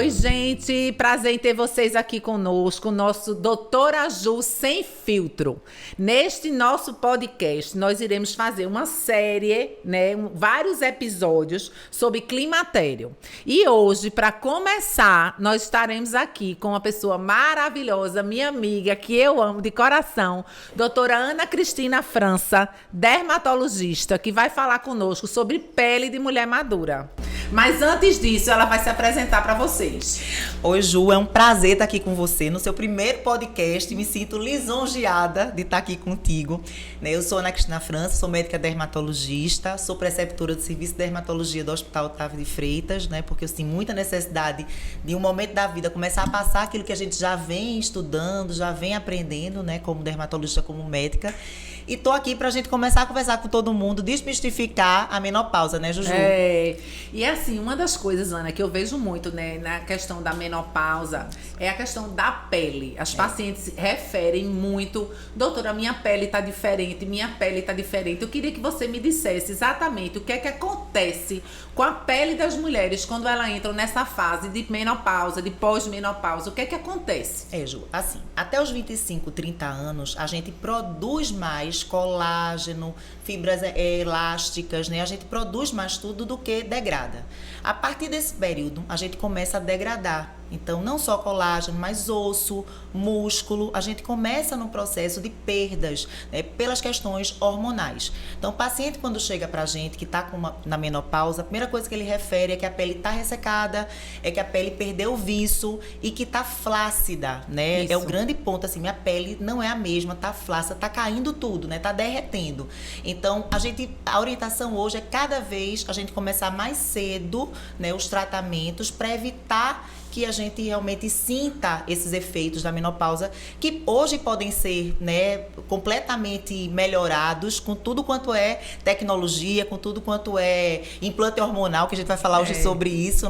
Oi, gente, prazer em ter vocês aqui conosco, nosso Doutora Ju Sem Filtro. Neste nosso podcast, nós iremos fazer uma série, vários episódios sobre climatério. E hoje, para começar, nós estaremos aqui com uma pessoa maravilhosa, minha amiga, que eu amo de coração, doutora Ana Cristina França, dermatologista, que vai falar conosco sobre pele de mulher madura. Mas antes disso, ela vai se apresentar para vocês. Oi, Ju, é um prazer estar aqui com você no seu primeiro podcast. Me sinto lisonjeada de estar aqui contigo. Eu sou Ana Cristina França, sou médica dermatologista, sou preceptora do serviço de dermatologia do Hospital Otávio de Freitas, porque eu tenho muita necessidade de um momento da vida começar a passar aquilo que a gente já vem estudando, já vem aprendendo, como dermatologista, como médica. E estou aqui para a gente começar a conversar com todo mundo, desmistificar a menopausa, né, Juju? E assim, uma das coisas, Ana, que eu vejo muito, na questão da menopausa, é a questão da pele. As pacientes referem muito, doutora, minha pele tá diferente, minha pele tá diferente. Eu queria que você me dissesse exatamente o que é que acontece com a pele das mulheres quando elas entram nessa fase de menopausa, de pós-menopausa. O que é que acontece? Ju, assim, até os 25, 30 anos, a gente produz mais colágeno, fibras elásticas, a gente produz mais tudo do que degrada. A partir desse período, a gente começa a degradar. Então, não só colágeno, mas osso, músculo, a gente começa no processo de perdas, pelas questões hormonais. Então, o paciente, quando chega pra gente, que está na menopausa, a primeira coisa que ele refere é que a pele está ressecada, é que a pele perdeu o viço e que está flácida, Isso. É o grande ponto, assim, minha pele não é a mesma, tá flácida, tá caindo tudo, tá derretendo. Então, a orientação hoje é cada vez a gente começar mais cedo, os tratamentos para evitar que a gente realmente sinta esses efeitos da menopausa, que hoje podem ser, completamente melhorados com tudo quanto é tecnologia, com tudo quanto é implante hormonal, que a gente vai falar hoje sobre isso,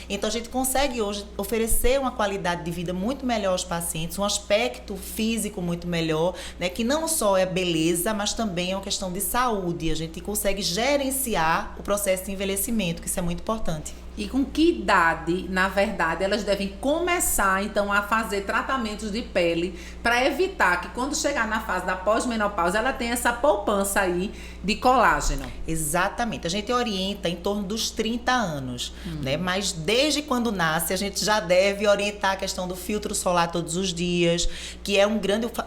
Então a gente consegue hoje oferecer uma qualidade de vida muito melhor aos pacientes, um aspecto físico muito melhor, que não só é beleza, mas também é uma questão de saúde. A gente consegue gerenciar o processo de envelhecimento, que isso é muito importante. E com que idade, na verdade, elas devem começar, então, a fazer tratamentos de pele para evitar que, quando chegar na fase da pós-menopausa, ela tenha essa poupança aí de colágeno? Exatamente. A gente orienta em torno dos 30 anos, Mas desde quando nasce, a gente já deve orientar a questão do filtro solar todos os dias, que é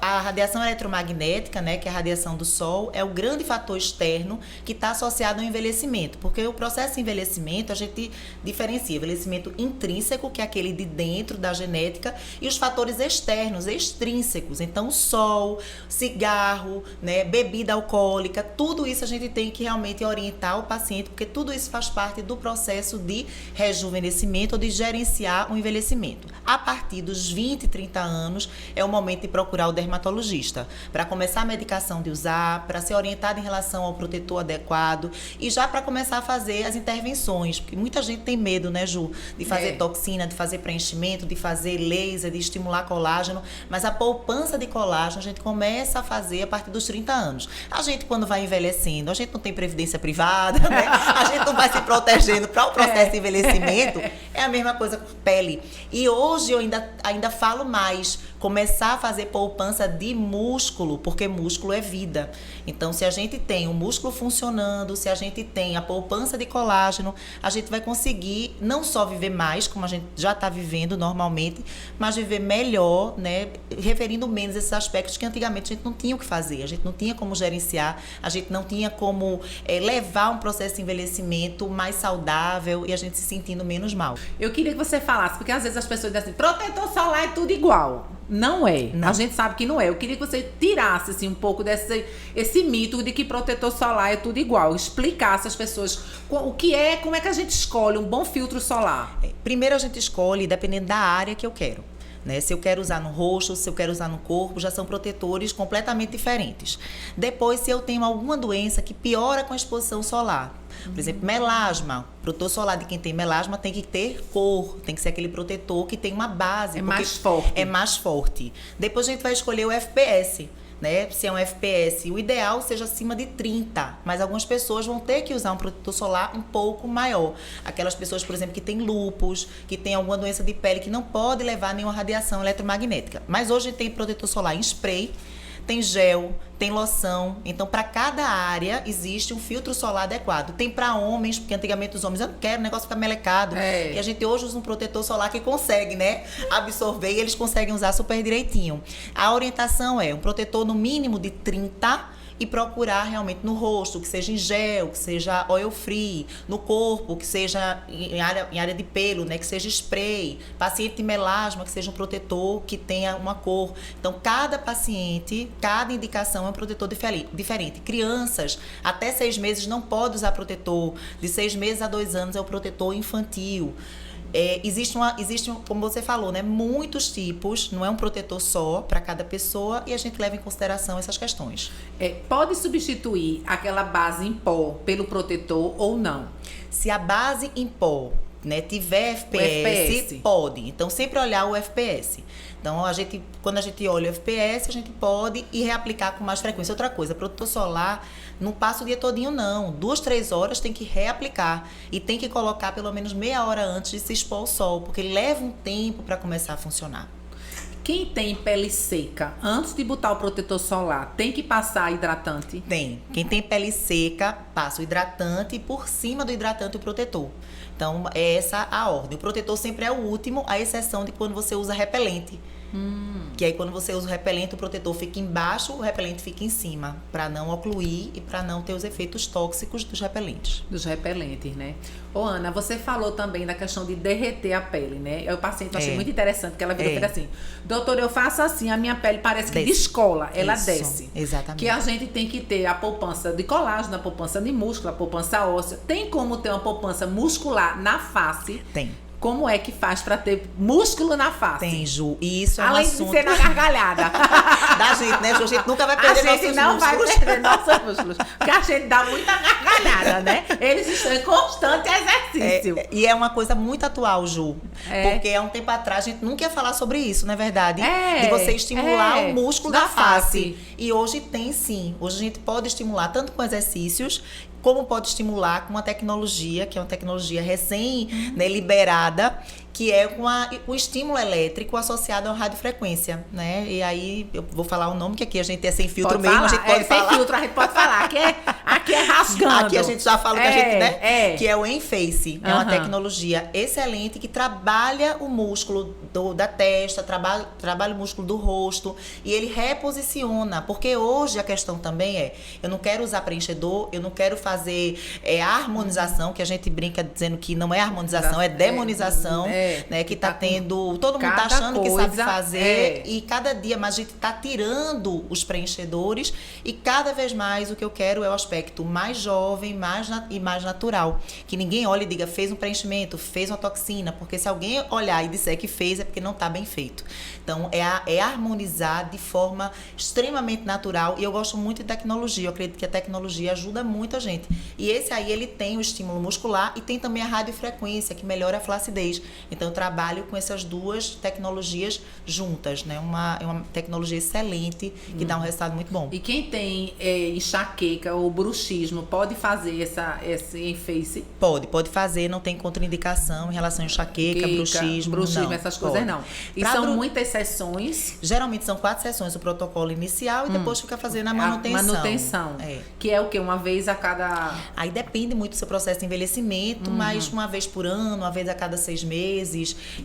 a radiação eletromagnética, que é a radiação do sol, é o grande fator externo que está associado ao envelhecimento, porque o processo de envelhecimento, a gente diferencia envelhecimento intrínseco, que é aquele de dentro da genética, e os fatores externos, extrínsecos. Então, o sol, cigarro, bebida alcoólica, tudo isso a gente tem que realmente orientar o paciente, porque tudo isso faz parte do processo de rejuvenescimento ou de gerenciar o envelhecimento. A partir dos 20, 30 anos, é o momento de procurar o dermatologista, para começar a medicação de usar, para ser orientado em relação ao protetor adequado e já para começar a fazer as intervenções, porque muita gente tem medo, Ju, de fazer toxina, de fazer preenchimento, de fazer laser, de estimular colágeno, mas a poupança de colágeno a gente começa a fazer a partir dos 30 anos. A gente, quando vai envelhecendo, a gente não tem previdência privada, A gente não vai se protegendo para o processo de envelhecimento. É a mesma coisa com pele. E hoje eu ainda falo mais, começar a fazer poupança de músculo, porque músculo é vida. Então, se a gente tem o músculo funcionando, se a gente tem a poupança de colágeno, a gente vai conseguir não só viver mais, como a gente já está vivendo normalmente, mas viver melhor, referindo menos esses aspectos que antigamente a gente não tinha o que fazer, a gente não tinha como gerenciar, a gente não tinha como levar um processo de envelhecimento mais saudável e a gente se sentindo menos mal. Eu queria que você falasse, porque às vezes as pessoas dizem assim, protetor solar é tudo igual. Não é. Não. A gente sabe que não é. Eu queria que você tirasse assim, um pouco esse mito de que protetor solar é tudo igual. Explicasse às pessoas o que é, como é que a gente escolhe um bom filtro solar. Primeiro a gente escolhe dependendo da área que eu quero. Se eu quero usar no rosto, se eu quero usar no corpo, já são protetores completamente diferentes. Depois, se eu tenho alguma doença que piora com a exposição solar, por exemplo, melasma, protetor solar de quem tem melasma tem que ter cor, tem que ser aquele protetor que tem uma base. É mais forte. É mais forte. Depois a gente vai escolher o FPS. né? Se é um FPS, o ideal seja acima de 30, mas algumas pessoas vão ter que usar um protetor solar um pouco maior. Aquelas pessoas, por exemplo, que têm lúpus, que têm alguma doença de pele, que não pode levar nenhuma radiação eletromagnética. Mas hoje tem protetor solar em spray, tem gel, tem loção. Então, para cada área, existe um filtro solar adequado. Tem para homens, porque antigamente os homens, eu não quero, o negócio fica melecado. E a gente hoje usa um protetor solar que consegue, né, absorver e eles conseguem usar super direitinho. A orientação é um protetor no mínimo de 30 e procurar realmente no rosto, que seja em gel, que seja oil free, no corpo, que seja em área de pelo, né, que seja spray, paciente de melasma, que seja um protetor que tenha uma cor. Então, cada paciente, cada indicação é um protetor diferente. Crianças, até 6 meses não pode usar protetor, de 6 meses a 2 anos é o protetor infantil. Existe, como você falou, né, muitos tipos, não é um protetor só para cada pessoa e a gente leva em consideração essas questões. Pode substituir aquela base em pó pelo protetor ou não? Se a base em pó, né, tiver FPS, pode. Então, sempre olhar o FPS. Então, quando a gente olha o FPS, a gente pode ir reaplicar com mais frequência. Outra coisa, protetor solar não passa o dia todinho, não. 2, 3 horas tem que reaplicar. E tem que colocar pelo menos meia hora antes de se expor ao sol, porque leva um tempo para começar a funcionar. Quem tem pele seca, antes de botar o protetor solar, tem que passar hidratante? Tem. Quem tem pele seca, passa o hidratante e por cima do hidratante o protetor. Então, é essa a ordem. O protetor sempre é o último, à exceção de quando você usa repelente. Que aí quando você usa o repelente, o protetor fica embaixo, o repelente fica em cima, para não ocluir e para não ter os efeitos tóxicos dos repelentes. Dos repelentes, né? Ô, Ana, você falou também da questão de derreter a pele, né? O paciente, eu achei muito interessante, que ela virou e fez assim: doutor, eu faço assim, a minha pele parece que descola, ela desce. Exatamente. Que a gente tem que ter a poupança de colágeno, a poupança de músculo, a poupança óssea. Tem como ter uma poupança muscular na face? Tem. Como é que faz para ter músculo na face? Tem, Ju. E isso é um assunto... Além de ser na gargalhada. Da gente, né, Ju? A gente nunca vai perder nossos músculos. A gente não vai perder nossos músculos. Porque a gente dá muita gargalhada, né? Eles estão em constante exercício. E é uma coisa muito atual, Ju. Porque há um tempo atrás a gente nunca ia falar sobre isso, não é verdade? De você estimular o músculo da face. E hoje tem sim. Hoje a gente pode estimular tanto com exercícios, como pode estimular com uma tecnologia, que é uma tecnologia recém-liberada, que é com o estímulo elétrico associado à radiofrequência, né? E aí, eu vou falar o nome, que aqui a gente é sem filtro mesmo, a gente pode falar. Sem filtro a gente pode falar, aqui é rasgando. Aqui a gente já fala que a gente, né? Que é o Enface. É uma tecnologia excelente que trabalha o músculo da testa, trabalha o músculo do rosto e ele reposiciona, porque hoje a questão também eu não quero usar preenchedor, eu não quero fazer harmonização, que a gente brinca dizendo que não é harmonização, é demonização. Né, que tá tendo, todo mundo tá achando que sabe fazer e cada dia mais a gente tá tirando os preenchedores e cada vez mais o que eu quero é o aspecto mais jovem, e mais natural, que ninguém olhe e diga fez um preenchimento, fez uma toxina, porque se alguém olhar e disser que fez é porque não tá bem feito. Então é harmonizar de forma extremamente natural e eu gosto muito de tecnologia, eu acredito que a tecnologia ajuda muito a gente e esse aí ele tem o estímulo muscular e tem também a radiofrequência que melhora a flacidez. Então, eu trabalho com essas duas tecnologias juntas, né? É uma tecnologia excelente que dá um resultado muito bom. E quem tem enxaqueca ou bruxismo pode fazer esse Enface? Pode fazer, não tem contraindicação em relação a enxaqueca, bruxismo, não, essas coisas não. E são muitas sessões? Geralmente são 4 sessões, o protocolo inicial e depois fica fazendo a manutenção. Manutenção. Que é o quê? Uma vez a cada... Aí depende muito do seu processo de envelhecimento, mas uma vez por ano, uma vez a cada 6 meses.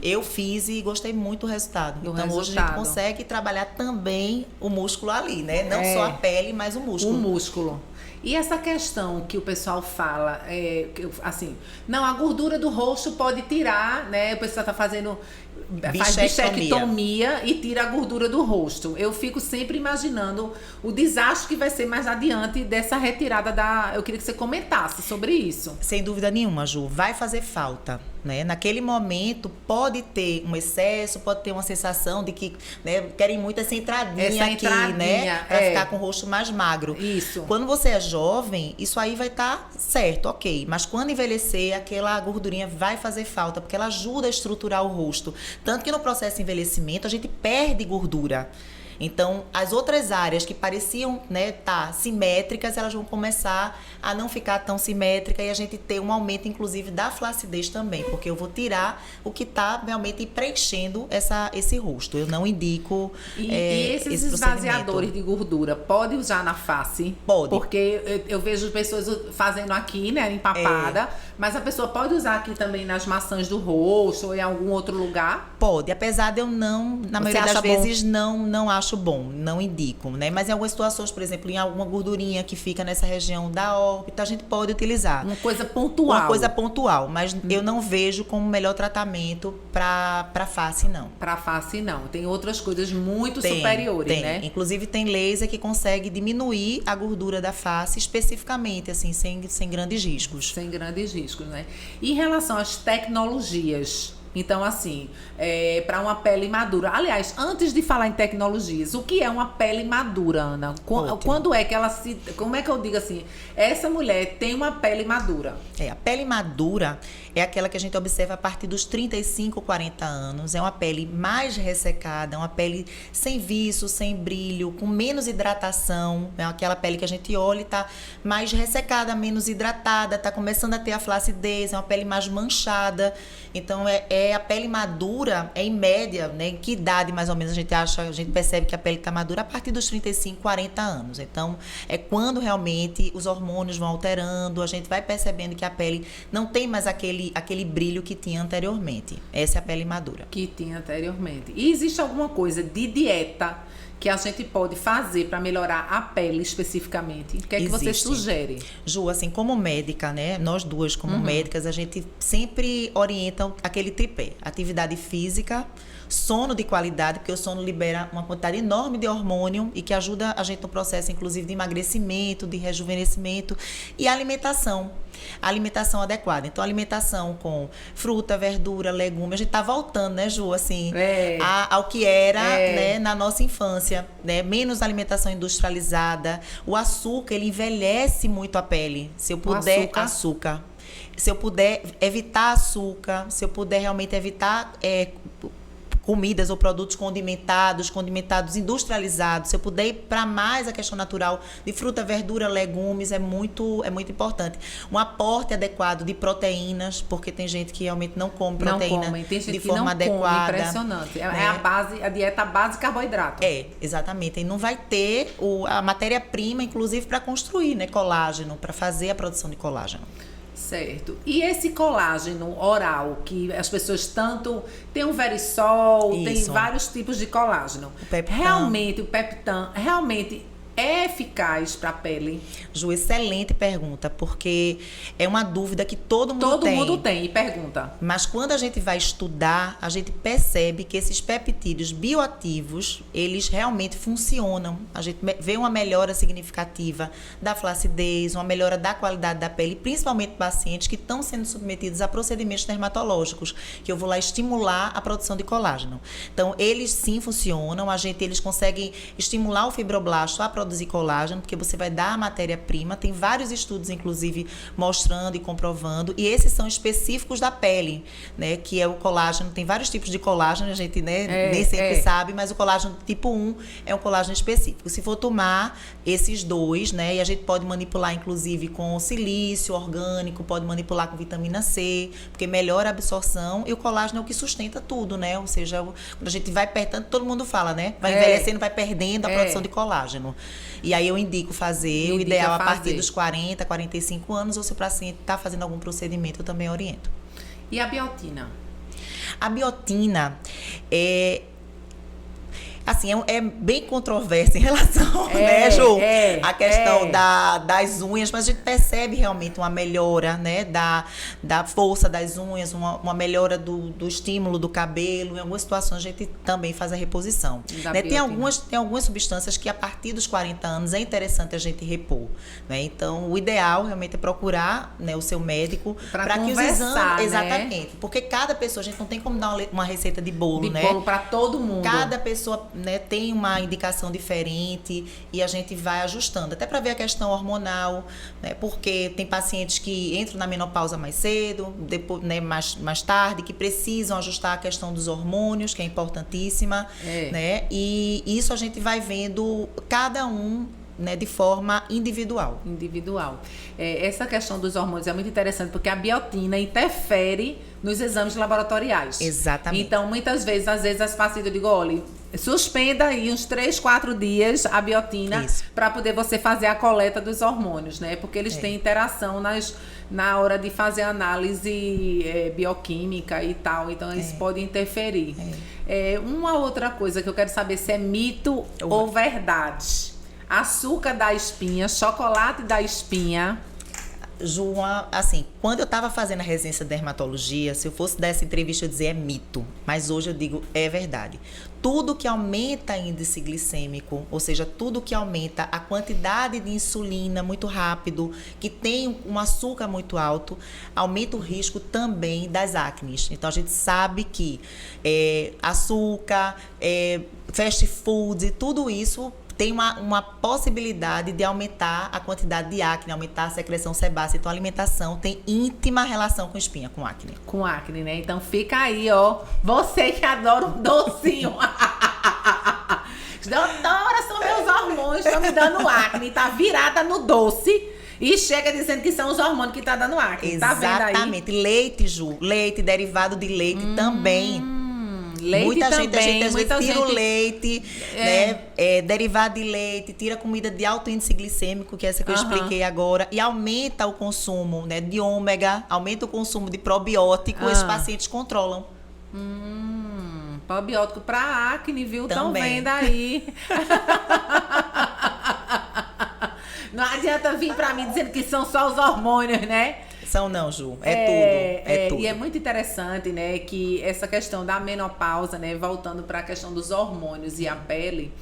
Eu fiz e gostei muito do resultado. Hoje a gente consegue trabalhar também o músculo ali, né? Não só a pele, mas o músculo. O músculo. E essa questão que o pessoal fala, assim, não, a gordura do rosto pode tirar, né? O pessoal tá fazendo... Faz bichectomia e tira a gordura do rosto. Eu fico sempre imaginando o desastre que vai ser mais adiante dessa retirada Eu queria que você comentasse sobre isso. Sem dúvida nenhuma, Ju. Vai fazer falta, né? Naquele momento pode ter um excesso, pode ter uma sensação de que, né, querem muito essa entradinha aqui, né? Pra ficar com o rosto mais magro. Isso. Quando você é jovem, isso aí vai estar certo, ok. Mas quando envelhecer, aquela gordurinha vai fazer falta, porque ela ajuda a estruturar o rosto. Tanto que no processo de envelhecimento, a gente perde gordura. Então, as outras áreas que pareciam, né, tá simétricas, elas vão começar a não ficar tão simétrica e a gente ter um aumento, inclusive, da flacidez também, porque eu vou tirar o que está realmente preenchendo esse rosto. Eu não indico E esses esse esvaziadores procedimento. de gordura, pode usar na face? Pode. Porque eu vejo pessoas fazendo aqui, né, empapada, mas a pessoa pode usar aqui também nas maçãs do rosto ou em algum outro lugar? Pode, apesar de eu não, na Você maioria das acha vezes, não acho bom, não indico, né? Mas em algumas situações, por exemplo, em alguma gordurinha que fica nessa região da órbita, a gente pode utilizar. Uma coisa pontual. Uma coisa pontual, mas eu não vejo como melhor tratamento para face, não. Pra face, não. Tem outras coisas muito superiores, né? Inclusive tem laser que consegue diminuir a gordura da face especificamente, assim, sem grandes riscos. Sem grandes riscos, né? E em relação às tecnologias, então, assim, para uma pele madura. Aliás, antes de falar em tecnologias, o que é uma pele madura, Ana? Ótimo. Quando é que ela se... Como é que eu digo assim? Essa mulher tem uma pele madura. A pele madura é aquela que a gente observa a partir dos 35, 40 anos. É uma pele mais ressecada, é uma pele sem viço, sem brilho, com menos hidratação. É aquela pele que a gente olha e está mais ressecada, menos hidratada, está começando a ter a flacidez, é uma pele mais manchada. Então, a pele madura, em média, né? Em que idade mais ou menos a gente percebe que a pele está madura? A partir dos 35, 40 anos. Então, é quando realmente os hormônios vão alterando, a gente vai percebendo que a pele não tem mais aquele brilho que tinha anteriormente. Essa é a pele madura. Que tinha anteriormente. E existe alguma coisa de dieta que a gente pode fazer para melhorar a pele especificamente? O que é que você Existe. sugere? Ju, assim, como médica, né? Nós duas, como médicas, a gente sempre orienta aquele tripé. Atividade física, sono de qualidade, porque o sono libera uma quantidade enorme de hormônio e que ajuda a gente no processo, inclusive, de emagrecimento, de rejuvenescimento, e alimentação. A alimentação adequada. Então, alimentação com fruta, verdura, legume. A gente tá voltando, né, Ju, assim, ao que era, né, na nossa infância, né? Menos alimentação industrializada. O açúcar, ele envelhece muito a pele. Se eu puder, açúcar. Se eu puder evitar açúcar, se eu puder realmente evitar comidas ou produtos condimentados industrializados, se eu puder ir para mais a questão natural de fruta, verdura, legumes, é muito importante. Um aporte adequado de proteínas, porque tem gente que realmente não come proteína Tem gente de que forma não adequada. Come, impressionante. Né? É a dieta base de carboidrato. Exatamente. E não vai ter a matéria-prima, inclusive, para construir, né, colágeno, para fazer a produção de colágeno. Certo. E esse colágeno oral, que as pessoas tanto... Tem o Verisol, tem vários tipos de colágeno. O Peptan. Realmente, o Peptan, realmente é eficaz para a pele? Ju, excelente pergunta, porque é uma dúvida que todo mundo tem. Todo mundo tem, e pergunta. Mas quando a gente vai estudar, a gente percebe que esses peptídeos bioativos, eles realmente funcionam. A gente vê uma melhora significativa da flacidez, uma melhora da qualidade da pele, principalmente pacientes que estão sendo submetidos a procedimentos dermatológicos, que eu vou lá estimular a produção de colágeno. Então, eles sim funcionam, eles conseguem estimular o fibroblasto a produzir colágeno, porque você vai dar a matéria-prima. Tem vários estudos, inclusive, mostrando e comprovando, e esses são específicos da pele, né? Que é o colágeno. Tem vários tipos de colágeno, a gente, né, nem sempre sabe, mas o colágeno tipo 1 é um colágeno específico. Se for tomar esses dois, né, e a gente pode manipular, inclusive, com silício orgânico, pode manipular com vitamina C, porque melhora a absorção, e o colágeno é o que sustenta tudo, né? Ou seja, quando a gente vai apertando, todo mundo fala, né? Vai envelhecendo, vai perdendo a produção de colágeno. E aí eu indico fazer, o ideal a partir dos 40, 45 anos, ou se o paciente está fazendo algum procedimento, eu também oriento. E a biotina? A biotina é bem controversa em relação, né, Ju? A questão das unhas, mas a gente percebe realmente uma melhora, né, da força das unhas, uma melhora do estímulo do cabelo. Em algumas situações a gente também faz a reposição. Né? Tem algumas substâncias que a partir dos 40 anos é interessante a gente repor. Né? Então, o ideal realmente é procurar, né, o seu médico para que os exames. Né? Exatamente. Porque cada pessoa, a gente não tem como dar uma receita de bolo, né? De bolo para todo mundo. Cada pessoa né, tem uma indicação diferente e a gente vai ajustando, até para ver a questão hormonal, né, porque tem pacientes que entram na menopausa mais cedo, depois, né, mais tarde, que precisam ajustar a questão dos hormônios, que é importantíssima, né, e isso a gente vai vendo cada um, né, de forma individual. Essa questão dos hormônios é muito interessante porque a biotina interfere nos exames laboratoriais. Exatamente. Então, muitas vezes, as pacientes, eu digo, olha, suspenda aí uns 3, 4 dias a biotina para poder você fazer a coleta dos hormônios, né? Porque eles têm interação na hora de fazer análise bioquímica e tal. Então, isso pode interferir. Uma outra coisa que eu quero saber se é mito ou verdade. Açúcar da espinha, chocolate da espinha. João, assim, quando eu estava fazendo a residência de dermatologia, se eu fosse dar essa entrevista, eu dizia é mito. Mas hoje eu digo é verdade. Tudo que aumenta índice glicêmico, ou seja, tudo que aumenta a quantidade de insulina muito rápido, que tem um açúcar muito alto, aumenta o risco também das acnes. Então, a gente sabe que açúcar, fast food, tudo isso tem uma possibilidade de aumentar a quantidade de acne, aumentar a secreção sebácea. Então, a alimentação tem íntima relação com espinha, com acne. Com acne, né? Então, fica aí, ó. Você que adora um docinho. Doutora, são meus hormônios, estão me dando acne. Tá virada no doce e chega dizendo que são os hormônios que tá dando acne. Exatamente. Tá vendo aí? Leite, Ju. Leite, derivado de leite também. Leite muita também, gente, a gente às vezes tira gente... o leite, né, derivado de leite, tira comida de alto índice glicêmico, que é essa que eu expliquei agora, e aumenta o consumo, né, de ômega, aumenta o consumo de probiótico, esses pacientes controlam. Probiótico para acne, viu? Estão Também. vendo aí. Não adianta vir para mim dizendo que são só os hormônios, né? São não, Ju. É tudo. E é muito interessante, né, que essa questão da menopausa, né, voltando para a questão dos hormônios e a pele,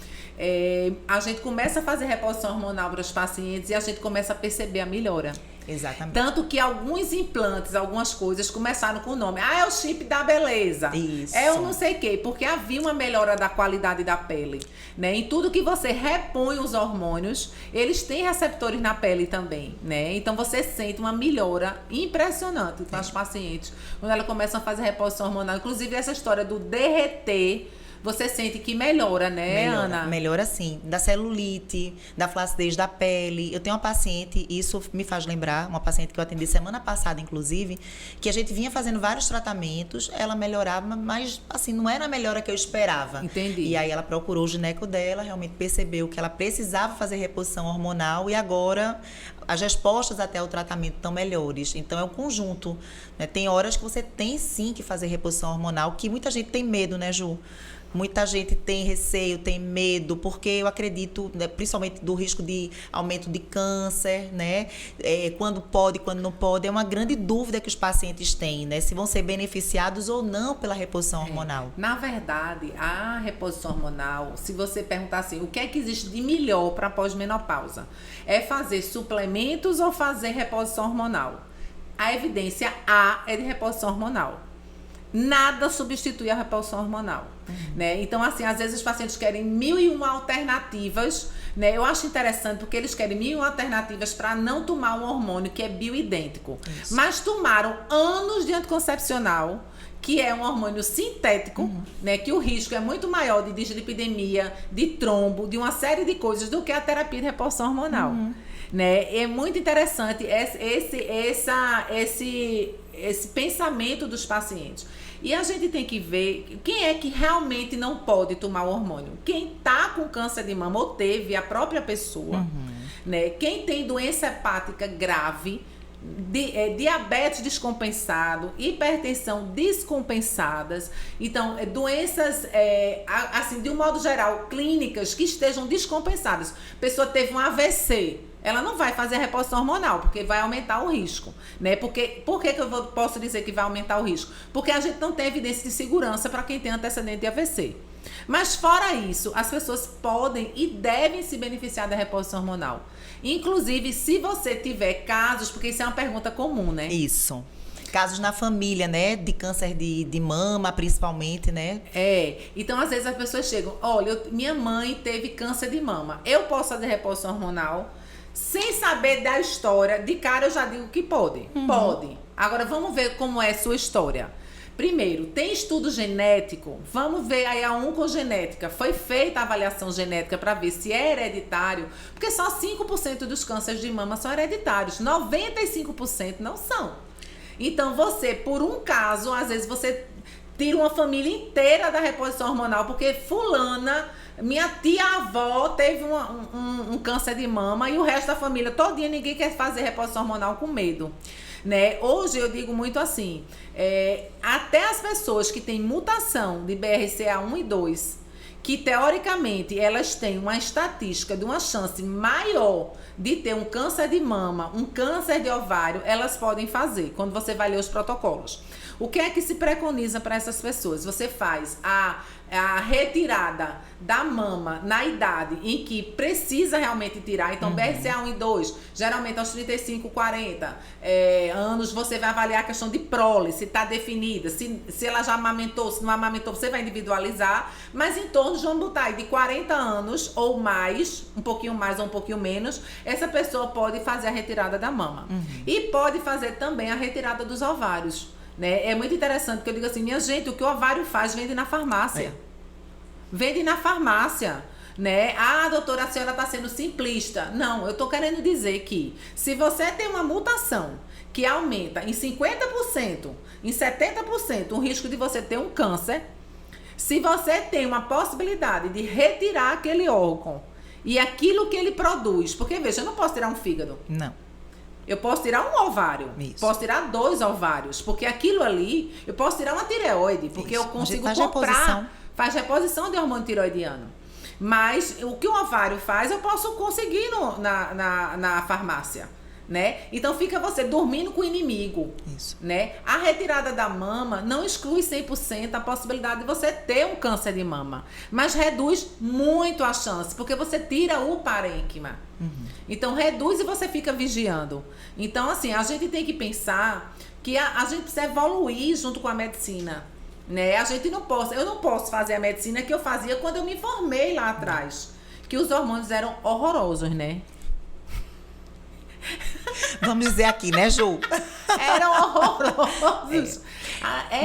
a gente começa a fazer reposição hormonal para os pacientes e a gente começa a perceber a melhora. Exatamente. Tanto que alguns implantes, algumas coisas começaram com o nome. É o chip da beleza. Isso. É o não sei o quê. Porque havia uma melhora da qualidade da pele, né? Em tudo que você repõe os hormônios, eles têm receptores na pele também, né? Então você sente uma melhora impressionante com as pacientes quando elas começam a fazer reposição hormonal. Inclusive essa história do derreter, você sente que melhora, né, Ana? Melhora sim. Da celulite, da flacidez da pele. Eu tenho uma paciente, isso me faz lembrar, uma paciente que eu atendi semana passada, inclusive, que a gente vinha fazendo vários tratamentos, ela melhorava, mas assim, não era a melhora que eu esperava. Entendi. E aí ela procurou o gineco dela, realmente percebeu que ela precisava fazer reposição hormonal e agora as respostas até o tratamento estão melhores. Então é um conjunto, né? Tem horas que você tem sim que fazer reposição hormonal, que muita gente tem medo, né, Ju? Muita gente tem receio, tem medo, porque eu acredito, né, principalmente do risco de aumento de câncer, né? Quando pode, quando não pode. É uma grande dúvida que os pacientes têm, né? Se vão ser beneficiados ou não pela reposição hormonal. Na verdade, a reposição hormonal, se você perguntar assim, o que é que existe de melhor para pós-menopausa? É fazer suplementos ou fazer reposição hormonal? A evidência A é de reposição hormonal. Nada substitui a reposição hormonal, né? Então, assim, às vezes os pacientes querem 1001 alternativas, né? Eu acho interessante porque eles querem 1001 alternativas para não tomar um hormônio que é bioidêntico. Isso. Mas tomaram anos de anticoncepcional, que é um hormônio sintético, né? Que o risco é muito maior de dislipidemia, de trombo, de uma série de coisas do que a terapia de reposição hormonal. Né? É muito interessante esse pensamento dos pacientes. E a gente tem que ver quem é que realmente não pode tomar o hormônio. Quem está com câncer de mama ou teve a própria pessoa, né? Quem tem doença hepática grave, diabetes descompensado, hipertensão descompensadas. Então, doenças, assim, de um modo geral, clínicas que estejam descompensadas. A pessoa teve um AVC, ela não vai fazer a reposição hormonal, porque vai aumentar o risco, né? Por que que eu posso dizer que vai aumentar o risco? Porque a gente não tem evidência de segurança para quem tem antecedente de AVC. Mas fora isso, as pessoas podem e devem se beneficiar da reposição hormonal. Inclusive, se você tiver casos, porque isso é uma pergunta comum, né? Isso. casos na família, né? De câncer de mama, principalmente, né? Então às vezes as pessoas chegam, olha, minha mãe teve câncer de mama, eu posso fazer reposição hormonal? Sem saber da história, de cara eu já digo que pode. Pode. Agora vamos ver como é a sua história. Primeiro, tem estudo genético? Vamos ver aí a oncogenética. Foi feita a avaliação genética para ver se é hereditário, porque só 5% dos cânceres de mama são hereditários, 95% não são. Então você, por um caso, às vezes você tira uma família inteira da reposição hormonal, porque fulana, minha tia-avó teve um câncer de mama e o resto da família todinha, ninguém quer fazer reposição hormonal com medo. Né? Hoje eu digo muito assim, até as pessoas que têm mutação de BRCA1 e 2, que teoricamente elas têm uma estatística de uma chance maior de ter um câncer de mama, um câncer de ovário, elas podem fazer, quando você vai ler os protocolos. O que é que se preconiza para essas pessoas? Você faz a retirada da mama na idade em que precisa realmente tirar. Então, BRCA1 e 2, geralmente aos 35, 40 anos, você vai avaliar a questão de prole, se está definida, se ela já amamentou, se não amamentou, você vai individualizar. Mas em torno de, vamos botar aí, de 40 anos ou mais, um pouquinho mais ou um pouquinho menos, essa pessoa pode fazer a retirada da mama. E pode fazer também a retirada dos ovários. Né? É muito interessante, porque eu digo assim, minha gente, o que o ovário faz vende na farmácia. Vende na farmácia. Né? Ah, doutora, a senhora está sendo simplista. Não, eu estou querendo dizer que se você tem uma mutação que aumenta em 50%, em 70% o risco de você ter um câncer, se você tem uma possibilidade de retirar aquele órgão e aquilo que ele produz, porque veja, eu não posso tirar um fígado. Não. Eu posso tirar um ovário, posso tirar 2 ovários, porque aquilo ali, eu posso tirar uma tireoide, porque eu consigo comprar, faz reposição de hormônio tiroidiano. Mas o que o ovário faz, eu posso conseguir na farmácia, né? Então fica você dormindo com o inimigo. Isso. Né? A retirada da mama não exclui 100% a possibilidade de você ter um câncer de mama, mas reduz muito a chance, porque você tira o parênquima. Então reduz e você fica vigiando. Então assim, a gente tem que pensar que a gente precisa evoluir junto com a medicina, né? Eu não posso fazer a medicina que eu fazia quando eu me formei lá atrás, que os hormônios eram horrorosos, né? Vamos dizer aqui, né, Ju? Eram horrorosos.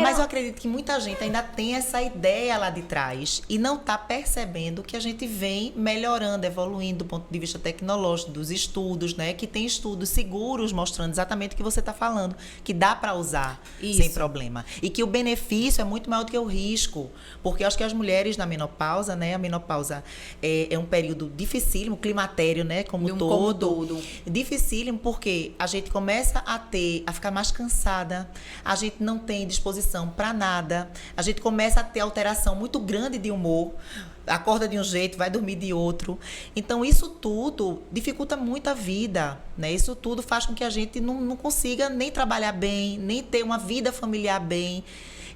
Mas eu acredito que muita gente ainda tem essa ideia lá de trás e não está percebendo que a gente vem melhorando, evoluindo do ponto de vista tecnológico, dos estudos, né? Que tem estudos seguros mostrando exatamente o que você está falando, que dá para usar sem problema. E que o benefício é muito maior do que o risco. Porque eu acho que as mulheres na menopausa, né? A menopausa é um período dificílimo, climatério, né? Como todo. Dificílimo porque a gente começa a ficar mais cansada, a gente não tem disposição para nada, a gente começa a ter alteração muito grande de humor, acorda de um jeito, vai dormir de outro. Então isso tudo dificulta muito a vida, né? Isso tudo faz com que a gente não consiga nem trabalhar bem, nem ter uma vida familiar bem.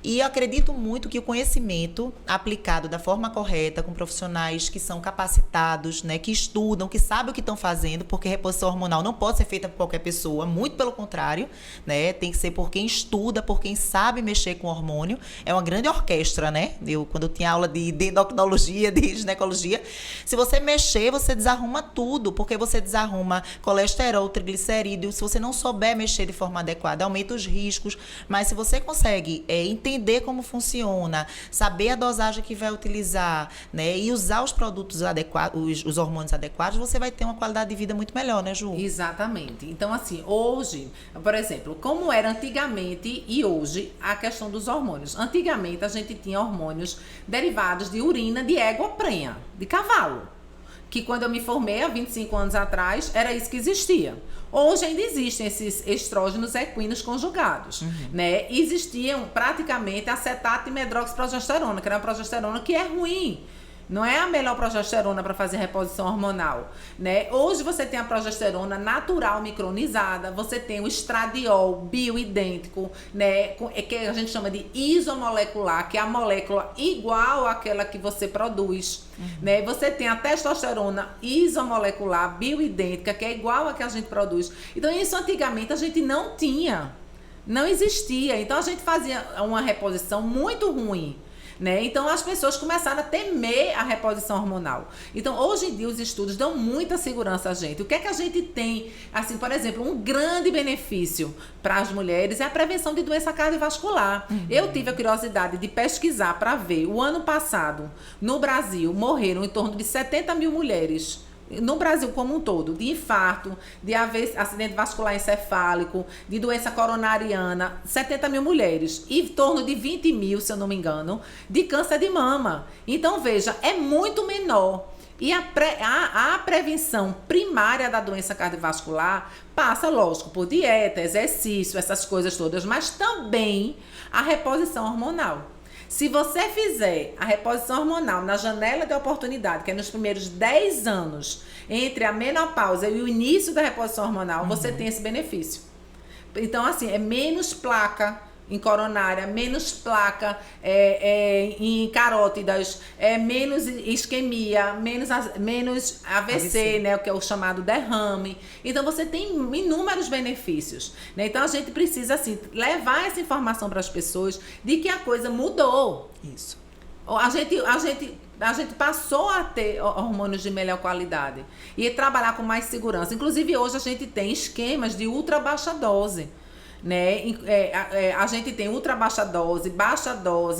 E eu acredito muito que o conhecimento aplicado da forma correta, com profissionais que são capacitados, né, que estudam, que sabem o que estão fazendo, porque reposição hormonal não pode ser feita por qualquer pessoa, muito pelo contrário, né, tem que ser por quem estuda, por quem sabe mexer com hormônio. É uma grande orquestra, né? Quando eu tinha aula de endocrinologia, de ginecologia, se você mexer, você desarruma tudo, porque você desarruma colesterol, triglicerídeo. Se você não souber mexer de forma adequada, aumenta os riscos. Mas se você consegue entender como funciona, saber a dosagem que vai utilizar, né, e usar os produtos adequados, os hormônios adequados, você vai ter uma qualidade de vida muito melhor, né, Ju? Exatamente. Então, assim, hoje, por exemplo, como era antigamente e hoje a questão dos hormônios. Antigamente, a gente tinha hormônios derivados de urina de égua prenha, de cavalo. Que quando eu me formei há 25 anos atrás, era isso que existia. Hoje ainda existem esses estrógenos equinos conjugados, né? Existiam praticamente acetato e medroxiprogesterona, que era uma progesterona que é ruim. Não é a melhor progesterona para fazer reposição hormonal, né? Hoje você tem a progesterona natural micronizada, você tem o estradiol bioidêntico, né? Que a gente chama de isomolecular, que é a molécula igual àquela que você produz, né? Você tem a testosterona isomolecular bioidêntica, que é igual à que a gente produz. Então isso antigamente a gente não tinha. Não existia. Então a gente fazia uma reposição muito ruim. Né? Então as pessoas começaram a temer a reposição hormonal. Então hoje em dia os estudos dão muita segurança a gente. O que é que a gente tem? Assim, por exemplo, um grande benefício para as mulheres é a prevenção de doença cardiovascular. Eu tive a curiosidade de pesquisar para ver. O ano passado, no Brasil, morreram em torno de 70 mil mulheres. No Brasil como um todo, de infarto, de acidente vascular encefálico, de doença coronariana, 70 mil mulheres. E em torno de 20 mil, se eu não me engano, de câncer de mama. Então, veja, é muito menor. E a prevenção primária da doença cardiovascular passa, lógico, por dieta, exercício, essas coisas todas, mas também a reposição hormonal. Se você fizer a reposição hormonal na janela de oportunidade, que é nos primeiros 10 anos, entre a menopausa e o início da reposição hormonal, você tem esse benefício. Então, assim, é menos placa em coronária, menos placa em carótidas, menos isquemia, menos AVC, né, o que é o chamado derrame. Então, você tem inúmeros benefícios. Né? Então, a gente precisa, assim, levar essa informação para as pessoas de que a coisa mudou. Isso. A gente passou a ter hormônios de melhor qualidade e trabalhar com mais segurança. Inclusive, hoje a gente tem esquemas de ultra baixa dose. Né? A gente tem ultra baixa dose,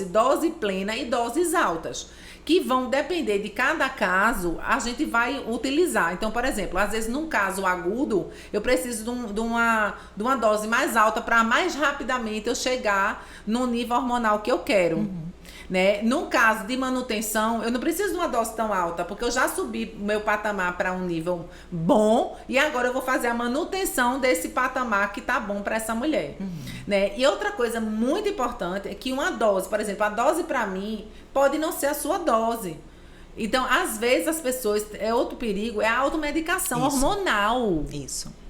dose plena e doses altas, que vão depender de cada caso, a gente vai utilizar. Então, por exemplo, às vezes num caso agudo, eu preciso de uma dose mais alta para mais rapidamente eu chegar no nível hormonal que eu quero. Né? Num caso de manutenção, eu não preciso de uma dose tão alta, porque eu já subi o meu patamar para um nível bom e agora eu vou fazer a manutenção desse patamar que tá bom para essa mulher. Né? E outra coisa muito importante é que uma dose, por exemplo, a dose para mim pode não ser a sua dose. Então, às vezes as pessoas, outro perigo é a automedicação hormonal. Isso.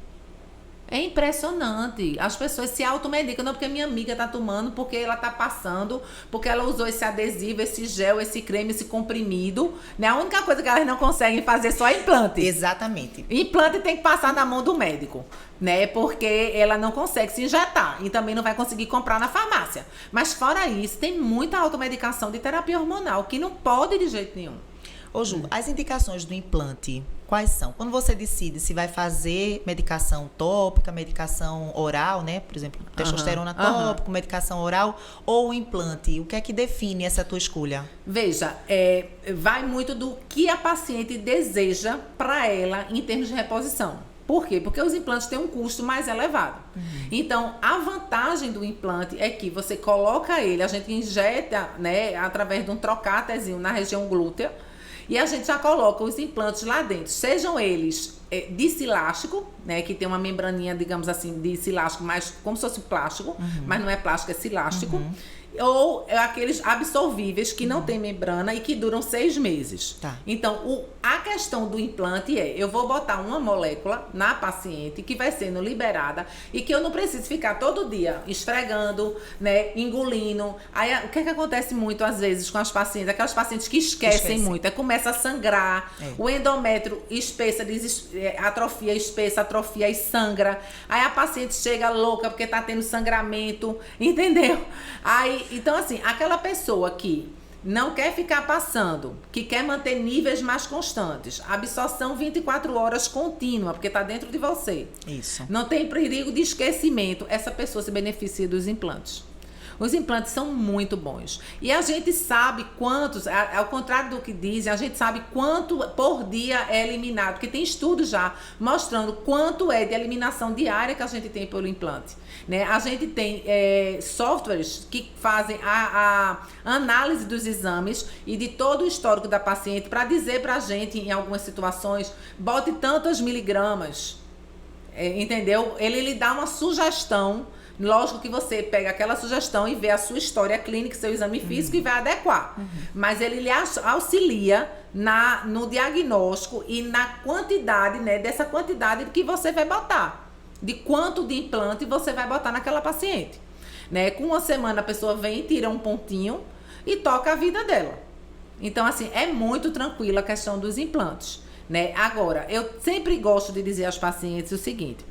É impressionante. As pessoas se automedicam, não porque minha amiga tá tomando, porque ela tá passando, porque ela usou esse adesivo, esse gel, esse creme, esse comprimido. Né? A única coisa que elas não conseguem fazer só é implante. Exatamente. Implante tem que passar na mão do médico, né? Porque ela não consegue se injetar e também não vai conseguir comprar na farmácia. Mas fora isso, tem muita automedicação de terapia hormonal que não pode de jeito nenhum. Ô Ju, as indicações do implante, quais são? Quando você decide se vai fazer medicação tópica, medicação oral, né? Por exemplo, testosterona tópico, medicação oral ou implante, o que é que define essa tua escolha? Veja, vai muito do que a paciente deseja para ela em termos de reposição. Por quê? Porque os implantes têm um custo mais elevado. Então, a vantagem do implante é que você coloca ele, a gente injeta, né, através de um trocátesinho na região glútea, e a gente já coloca os implantes lá dentro, sejam eles de silástico, né, que tem uma membraninha, digamos assim, de silástico, mais como se fosse plástico, mas não é plástico, é silástico, ou aqueles absorvíveis que não tem membrana e que duram 6 meses. Tá. Então, a questão do implante eu vou botar uma molécula na paciente que vai sendo liberada e que eu não preciso ficar todo dia esfregando, né, engolindo. Aí, o que é que acontece muito às vezes com as pacientes? Aquelas pacientes que esquecem muito, começa a sangrar, o endométrio espessa, atrofia e sangra. Aí a paciente chega louca porque tá tendo sangramento, entendeu? Aí, então assim, aquela pessoa que não quer ficar passando, que quer manter níveis mais constantes, absorção 24 horas contínua, porque está dentro de você. Isso. Não tem perigo de esquecimento, essa pessoa se beneficia dos implantes. Os implantes são muito bons. E a gente sabe quantos, ao contrário do que dizem, a gente sabe quanto por dia é eliminado, porque tem estudos já mostrando quanto é de eliminação diária que a gente tem pelo implante. Né? A gente tem softwares que fazem a análise dos exames e de todo o histórico da paciente para dizer para a gente, em algumas situações, bote tantos miligramas, entendeu? Ele lhe dá uma sugestão. Lógico que você pega aquela sugestão e vê a sua história clínica, seu exame físico e vai adequar. Mas ele lhe auxilia no diagnóstico e na quantidade, né, dessa quantidade que você vai botar. De quanto de implante você vai botar naquela paciente. Né? Com uma semana a pessoa vem, tira um pontinho e toca a vida dela. Então, assim, é muito tranquila a questão dos implantes. Né? Agora, eu sempre gosto de dizer aos pacientes o seguinte,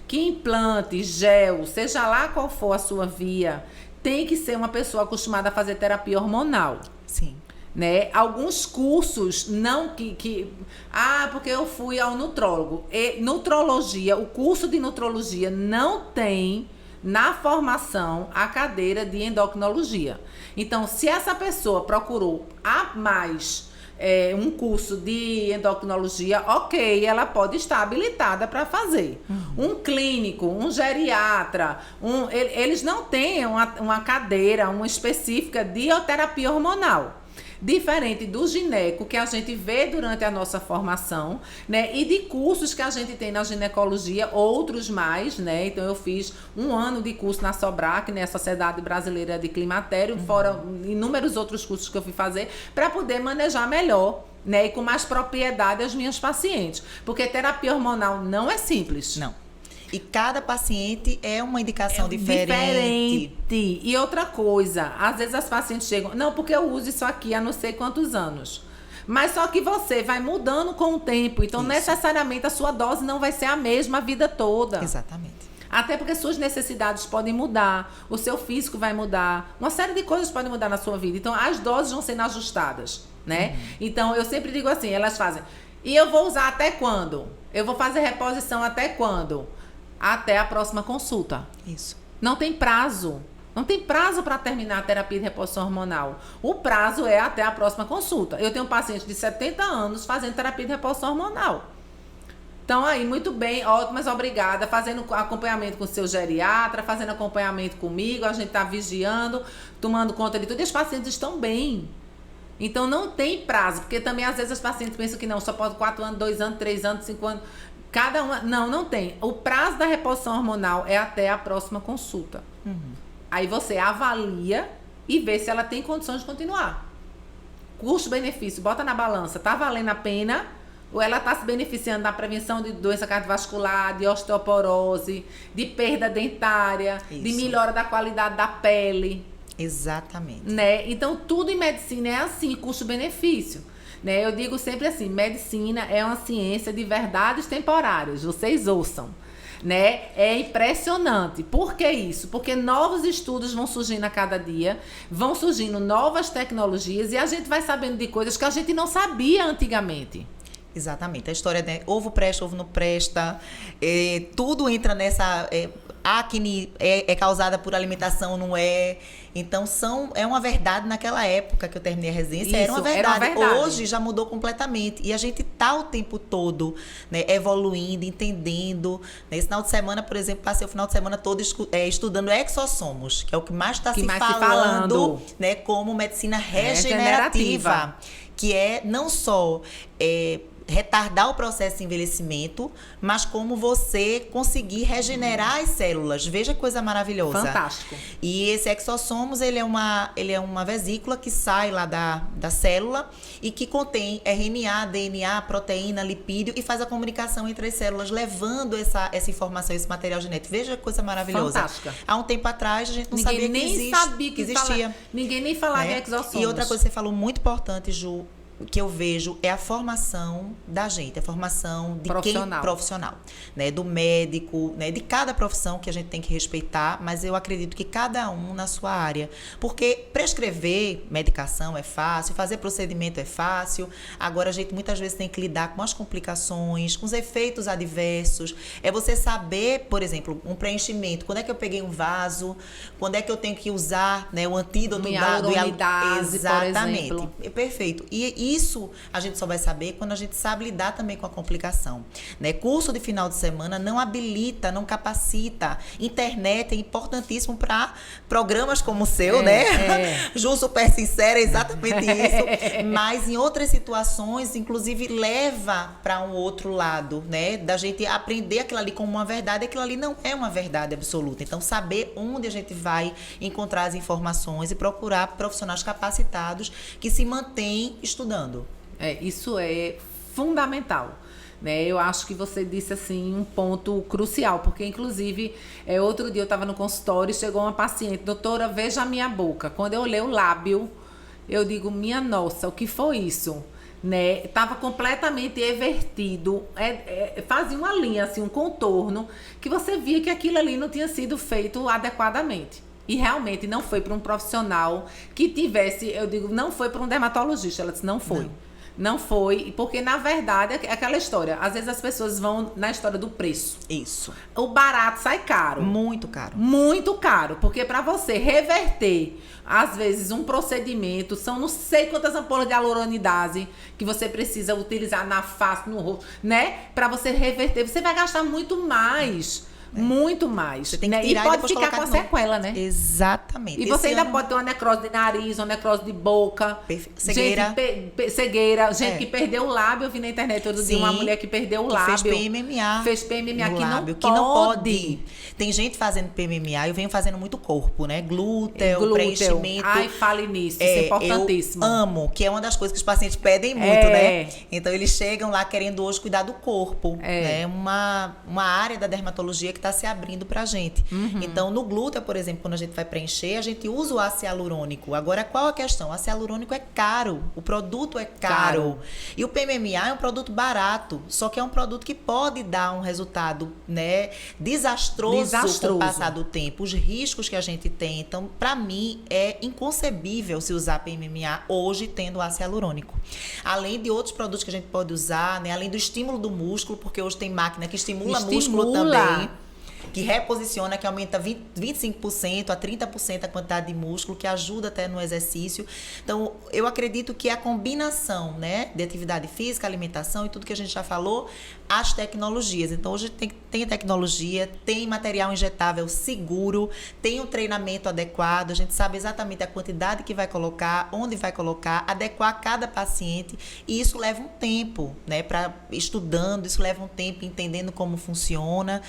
que implante, gel, seja lá qual for a sua via, tem que ser uma pessoa acostumada a fazer terapia hormonal. Sim. Né? Alguns cursos não porque eu fui ao nutrólogo. Nutrologia, o curso de nutrologia não tem na formação a cadeira de endocrinologia. Então, se essa pessoa procurou um curso de endocrinologia, ok, ela pode estar habilitada para fazer. Um clínico, um geriatra, eles não têm uma cadeira, uma específica de terapia hormonal. Diferente do gineco, que a gente vê durante a nossa formação, né? E de cursos que a gente tem na ginecologia, outros mais, né? Então, eu fiz 1 ano de curso na SOBRAC, né? Sociedade Brasileira de Climatério, fora inúmeros outros cursos que eu fui fazer, para poder manejar melhor, né? E com mais propriedade as minhas pacientes. Porque terapia hormonal não é simples. Não. E cada paciente é uma indicação diferente. E outra coisa, às vezes as pacientes chegam, não, porque eu uso isso aqui há não sei quantos anos. Mas só que você vai mudando com o tempo, então necessariamente a sua dose não vai ser a mesma a vida toda. Exatamente. Até porque suas necessidades podem mudar, o seu físico vai mudar, uma série de coisas podem mudar na sua vida. Então as doses vão sendo ajustadas, né? Então eu sempre digo assim, elas fazem, e eu vou usar até quando? Eu vou fazer reposição até quando? Até a próxima consulta. Isso. Não tem prazo. Não tem prazo para terminar a terapia de reposição hormonal. O prazo é até a próxima consulta. Eu tenho um paciente de 70 anos fazendo terapia de reposição hormonal. Então, aí, muito bem, ótimas, obrigada. Fazendo acompanhamento com o seu geriatra, fazendo acompanhamento comigo, a gente está vigiando, tomando conta de tudo. E os pacientes estão bem. Então, não tem prazo. Porque também, às vezes, os pacientes pensam que não, só pode 4 anos, 2 anos, 3 anos, 5 anos... Cada uma... Não tem. O prazo da reposição hormonal é até a próxima consulta. Aí você avalia e vê se ela tem condições de continuar. Custo-benefício, bota na balança. Tá valendo a pena? Ou ela tá se beneficiando da prevenção de doença cardiovascular, de osteoporose, de perda dentária, de melhora da qualidade da pele. Exatamente. Né? Então, tudo em medicina é assim, custo-benefício. Né? Eu digo sempre assim, medicina é uma ciência de verdades temporárias, vocês ouçam, né? É impressionante. Por que isso? Porque novos estudos vão surgindo a cada dia, vão surgindo novas tecnologias e a gente vai sabendo de coisas que a gente não sabia antigamente. Exatamente. A história de ovo presta, ovo não presta, tudo entra nessa... acne é causada por alimentação, não é? Então, é uma verdade naquela época que eu terminei a residência, era uma verdade. Hoje já mudou completamente. E a gente tá o tempo todo, né, evoluindo, entendendo. Nesse final de semana, por exemplo, passei o final de semana todo estudando exossomos, que é o que mais está se falando, né, como medicina regenerativa. Que é não só... retardar o processo de envelhecimento, mas como você conseguir regenerar as células. Veja que coisa maravilhosa. Fantástico. E esse exossomos, ele é uma vesícula que sai lá da célula e que contém RNA, DNA, proteína, lipídio e faz a comunicação entre as células, levando essa informação, esse material genético. Veja que coisa maravilhosa. Fantástica. Há um tempo atrás, a gente não sabia que existia. Ninguém nem falava em exossomos. E outra coisa que você falou muito importante, Ju, que eu vejo é a formação da gente, a formação de profissional, né, do médico, né, de cada profissão que a gente tem que respeitar, mas eu acredito que cada um na sua área, porque prescrever medicação é fácil, fazer procedimento é fácil, agora a gente muitas vezes tem que lidar com as complicações, com os efeitos adversos, é você saber, por exemplo, um preenchimento, quando é que eu peguei um vaso, quando é que eu tenho que usar, né, o antídoto do hialuronidaze, exatamente, por exemplo. Perfeito. E isso a gente só vai saber quando a gente sabe lidar também com a complicação, né? Curso de final de semana não habilita, não capacita. Internet é importantíssimo para programas como o seu, né? Ju, super sincera, é exatamente isso. Mas em outras situações, inclusive, leva para um outro lado, né? Da gente aprender aquilo ali como uma verdade, aquilo ali não é uma verdade absoluta. Então, saber onde a gente vai encontrar as informações e procurar profissionais capacitados que se mantêm estudando. Isso é fundamental, né? Eu acho que você disse assim um ponto crucial, porque inclusive outro dia eu estava no consultório e chegou uma paciente, doutora, veja a minha boca. Quando eu olhei o lábio, eu digo, minha nossa, o que foi isso? né? Tava completamente evertido, fazia uma linha, assim, um contorno, que você via que aquilo ali não tinha sido feito adequadamente. E realmente não foi para um profissional que tivesse, eu digo, não foi para um dermatologista. Ela disse, não foi. Não foi, porque na verdade é aquela história. Às vezes as pessoas vão na história do preço. Isso. O barato sai caro. Muito caro. Muito caro, porque para você reverter, às vezes, um procedimento, são não sei quantas ampolas de hialuronidase que você precisa utilizar na face, no rosto, né? Para você reverter, você vai gastar muito mais. Muito mais. Você tem que tirar e pode ficar com a sequela, né? Exatamente. E você ainda pode ter uma necrose de nariz, uma necrose de boca. Cegueira. Cegueira. Gente que perdeu o lábio. Eu vi na internet outro dia uma mulher que perdeu o lábio. Fez PMMA. Fez PMMA que lábio, não pode. Tem gente fazendo PMMA. Eu venho fazendo muito corpo, né? Glúteo. Preenchimento. Ai, fale nisso. Isso é importantíssimo. Eu amo, que é uma das coisas que os pacientes pedem muito, né? Então, eles chegam lá querendo hoje cuidar do corpo. É uma área da dermatologia que está se abrindo pra gente. Então, no glúteo, por exemplo, quando a gente vai preencher, a gente usa o ácido hialurônico. Agora, qual a questão? O ácido hialurônico é caro. O produto é caro. E o PMMA é um produto barato, só que é um produto que pode dar um resultado, né, desastroso com o passar do tempo. Os riscos que a gente tem. Então, pra mim, é inconcebível se usar PMMA hoje tendo ácido hialurônico. Além de outros produtos que a gente pode usar, né, além do estímulo do músculo, porque hoje tem máquina que estimula músculo também. Que reposiciona, que aumenta 25% a 30% a quantidade de músculo, que ajuda até no exercício. Então, eu acredito que a combinação, né, de atividade física, alimentação e tudo que a gente já falou, as tecnologias. Então, hoje tem tecnologia, tem material injetável seguro, tem um treinamento adequado, a gente sabe exatamente a quantidade que vai colocar, onde vai colocar, adequar cada paciente, e isso leva um tempo, né, para estudando, isso leva um tempo entendendo como funciona.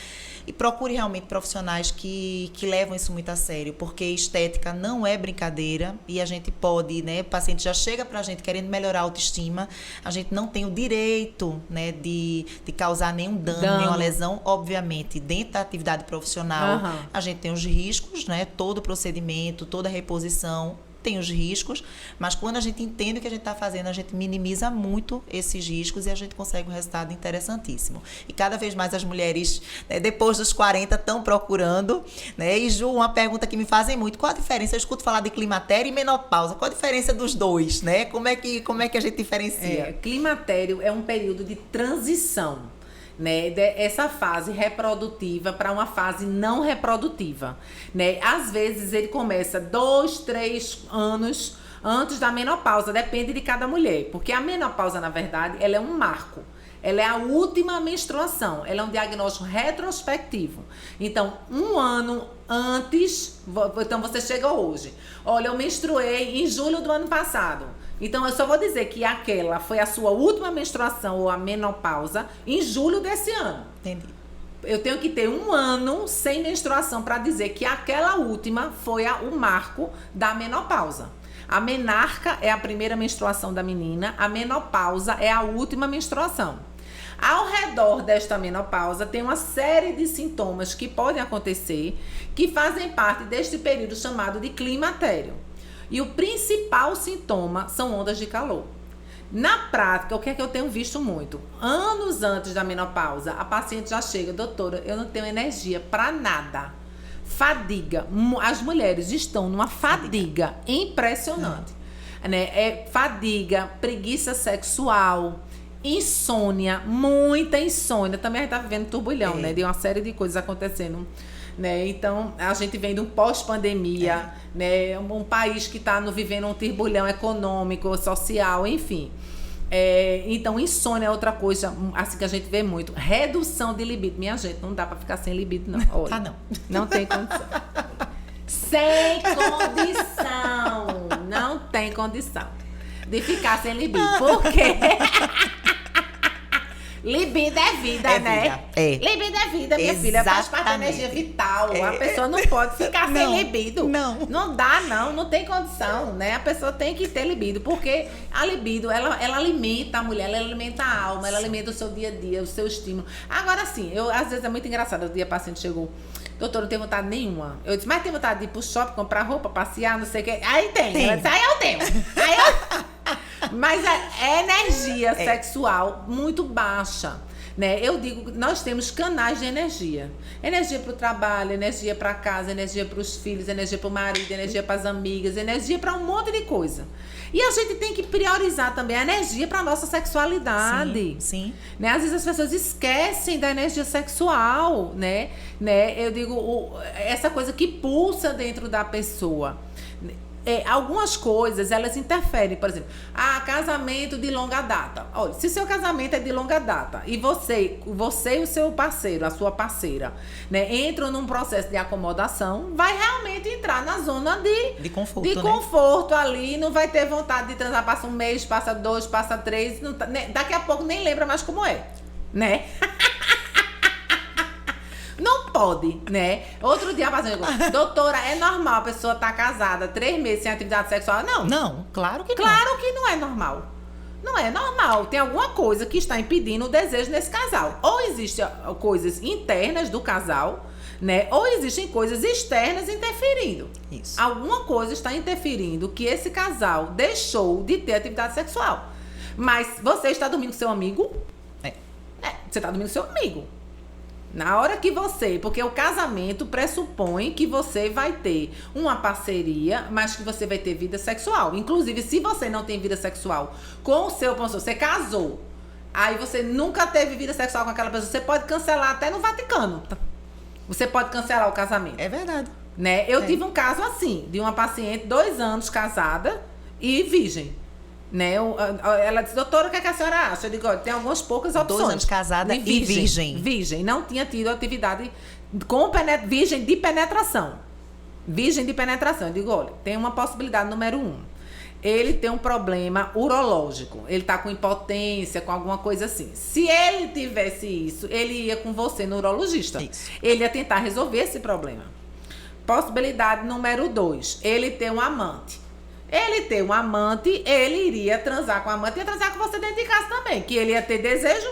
E procure realmente profissionais que levam isso muito a sério, porque estética não é brincadeira e a gente pode, né? O paciente já chega pra gente querendo melhorar a autoestima, a gente não tem o direito, né, de causar nenhum dano, nenhuma lesão. Obviamente, dentro da atividade profissional, a gente tem os riscos, né? Todo procedimento, toda reposição tem os riscos, mas quando a gente entende o que a gente está fazendo, a gente minimiza muito esses riscos e a gente consegue um resultado interessantíssimo. E cada vez mais as mulheres, né, depois dos 40, estão procurando, né? E Ju, uma pergunta que me fazem muito, qual a diferença? Eu escuto falar de climatério e menopausa, qual a diferença dos dois, né? Como é que a gente diferencia? Climatério é um período de transição, né, essa fase reprodutiva para uma fase não reprodutiva, né? Às vezes ele começa 2, 3 anos antes da menopausa, depende de cada mulher, porque a menopausa, na verdade, ela é um marco. Ela é a última menstruação, ela é um diagnóstico retrospectivo. Então, 1 ano antes, então você chega hoje. Olha, eu menstruei em julho do ano passado. Então, eu só vou dizer que aquela foi a sua última menstruação ou a menopausa em julho desse ano. Entendi. Eu tenho que ter 1 ano sem menstruação para dizer que aquela última foi o marco da menopausa. A menarca é a primeira menstruação da menina, a menopausa é a última menstruação. Ao redor desta menopausa tem uma série de sintomas que podem acontecer, que fazem parte deste período chamado de climatério. E o principal sintoma são ondas de calor. Na prática, o que é que eu tenho visto muito? Anos antes da menopausa, a paciente já chega, doutora, eu não tenho energia para nada. Fadiga. As mulheres estão numa fadiga impressionante. Né? Fadiga, preguiça sexual, insônia, muita insônia. Também a gente está vivendo turbulhão, né? De uma série de coisas acontecendo. Né? Então, a gente vem de um pós-pandemia, né? Um país que está vivendo um turbulhão econômico, social, enfim. Então, insônia é outra coisa assim que a gente vê muito. Redução de libido. Minha gente, não dá para ficar sem libido, não. Olha, não. Não tem condição. Sem condição. Não tem condição de ficar sem libido. Por quê? Libido é vida, né? Libido é vida, minha filha. Faz parte da energia vital. A pessoa não pode ficar sem libido. Não dá, não. Não tem condição, né? A pessoa tem que ter libido. Porque a libido, ela alimenta a mulher, ela alimenta a alma, ela alimenta o seu dia a dia, o seu estímulo. Agora sim, às vezes é muito engraçado. O dia a paciente chegou, doutor, não tenho vontade nenhuma. Eu disse, mas tem vontade de ir pro shopping, comprar roupa, passear, não sei o quê. Aí tem. Ela disse, aí eu tenho. Mas é energia sexual muito baixa. Né? Eu digo, nós temos canais de energia. Energia para o trabalho, energia para casa, energia para os filhos, energia para o marido, energia para as amigas, energia para um monte de coisa. E a gente tem que priorizar também a energia para a nossa sexualidade. Sim. Né? Às vezes as pessoas esquecem da energia sexual, né? Eu digo, essa coisa que pulsa dentro da pessoa. Algumas coisas, elas interferem, por exemplo, casamento de longa data. Olha, se o seu casamento é de longa data e você e o seu parceiro, a sua parceira, né, entram num processo de acomodação, vai realmente entrar na zona de conforto, de conforto ali, não vai ter vontade de transar, passa um mês, passa 2, passa 3, daqui a pouco nem lembra mais como é, né? Não pode, né? Outro dia, doutora, é normal a pessoa estar casada 3 meses sem atividade sexual? Não, claro que não. Claro que não é normal. Não é normal. Tem alguma coisa que está impedindo o desejo nesse casal. Ou existem coisas internas do casal, né? Ou existem coisas externas interferindo. Isso. Alguma coisa está interferindo que esse casal deixou de ter atividade sexual. Mas você está dormindo com seu amigo? Você está dormindo com seu amigo. Na hora que porque o casamento pressupõe que você vai ter uma parceria, mas que você vai ter vida sexual. Inclusive, se você não tem vida sexual com o seu parceiro, você casou, aí você nunca teve vida sexual com aquela pessoa, você pode cancelar até no Vaticano. Você pode cancelar o casamento. É verdade. Né? Eu tive um caso assim, de uma paciente, 2 anos casada e virgem. Né? Ela disse, doutora, o que a senhora acha? Eu digo, olha, tem algumas poucas opções. 2 anos casada e virgem. Virgem, não tinha tido atividade virgem de penetração. Virgem de penetração. Eu digo, olha, tem uma possibilidade número 1. Ele tem um problema urológico. Ele tá com impotência, com alguma coisa assim. Se ele tivesse isso, ele ia com você no urologista. Isso. Ele ia tentar resolver esse problema. Possibilidade número 2. Ele tem um amante. Ele ter um amante, ele iria transar com a amante e ia transar com você dentro de casa também. Que ele ia ter desejo,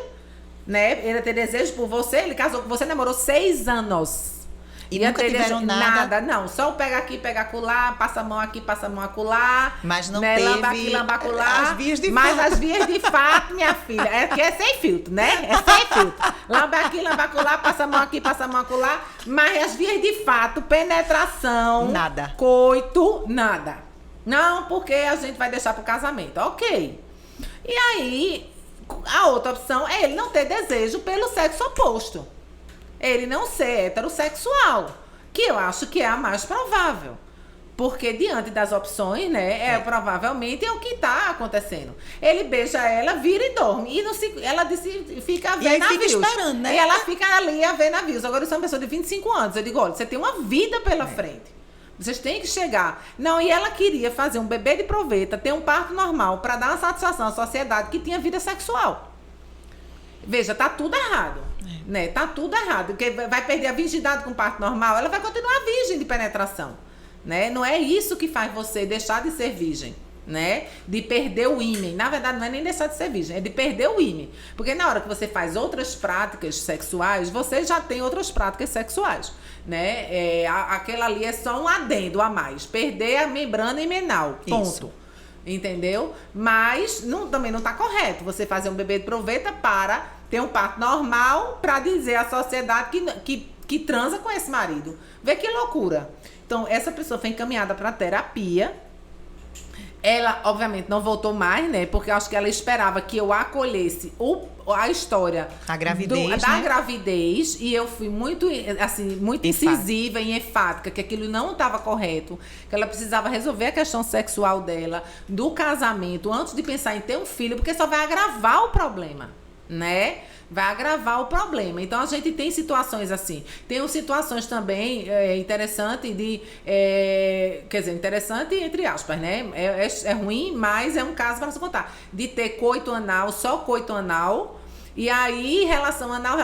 né? Ele ia ter desejo por você. Ele casou com você, namorou 6 anos. E nunca tiveram nada. Não, só o pega aqui, pega acolá, passa a mão aqui, passa a mão acolá. Mas não né? teve Lamba aqui, lamba acolá. as vias de mas fato. as vias de fato, minha filha, é sem filtro, né? É sem filtro. Lamba aqui, lamba acolá, passa a mão aqui, passa a mão acolá. Mas as vias de fato, penetração. Nada. Coito, nada. Não, porque a gente vai deixar pro casamento. Ok. E aí, a outra opção é ele não ter desejo pelo sexo oposto. Ele não ser heterossexual. Que eu acho que é a mais provável. Porque diante das opções, né, provavelmente é o que tá acontecendo. Ele beija ela, vira e dorme. E não se, ela disse, fica a ver navios. Fica esperando, né? E ela fica ali a ver navios. Agora eu sou uma pessoa de 25 anos. Eu digo, olha, você tem uma vida pela frente. Vocês têm que chegar. Não, e ela queria fazer um bebê de proveta, ter um parto normal, para dar uma satisfação à sociedade que tinha vida sexual. Veja, tá tudo errado. Né? Tá tudo errado. Porque vai perder a virgindade com parto normal, ela vai continuar virgem de penetração. Né? Não é isso que faz você deixar de ser virgem. Né? De perder o ímen. Na verdade, não é nem deixar de ser virgem, é de perder o ímen. Porque na hora que você faz outras práticas sexuais, você já tem outras práticas sexuais. Né? Aquela ali é só um adendo a mais. Perder a membrana imenal. Ponto. Isso. Entendeu? Mas também não está correto você fazer um bebê de proveta para ter um parto normal para dizer à sociedade que transa com esse marido. Vê que loucura. Então, essa pessoa foi encaminhada para terapia. Ela, obviamente, não voltou mais, né? Porque eu acho que ela esperava que eu acolhesse a história da gravidez, da gravidez. E eu fui muito, assim, muito incisiva e enfática que aquilo não estava correto. Que ela precisava resolver a questão sexual dela, do casamento, antes de pensar em ter um filho, porque só vai agravar o problema, né? Vai agravar o problema. Então, a gente tem situações assim. Tem situações também interessantes quer dizer, interessante entre aspas, né? É ruim, mas é um caso para se contar. De ter coito anal, só coito anal. E aí, relação anal,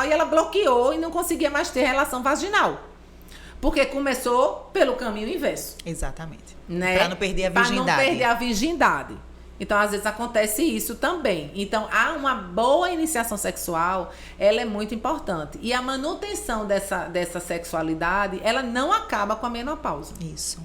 e ela bloqueou e não conseguia mais ter relação vaginal. Porque começou pelo caminho inverso. Exatamente. Né? Para não perder a virgindade. Para não perder a virgindade. Então, às vezes, acontece isso também. Então, uma boa iniciação sexual, ela é muito importante. E a manutenção dessa sexualidade, ela não acaba com a menopausa. Isso.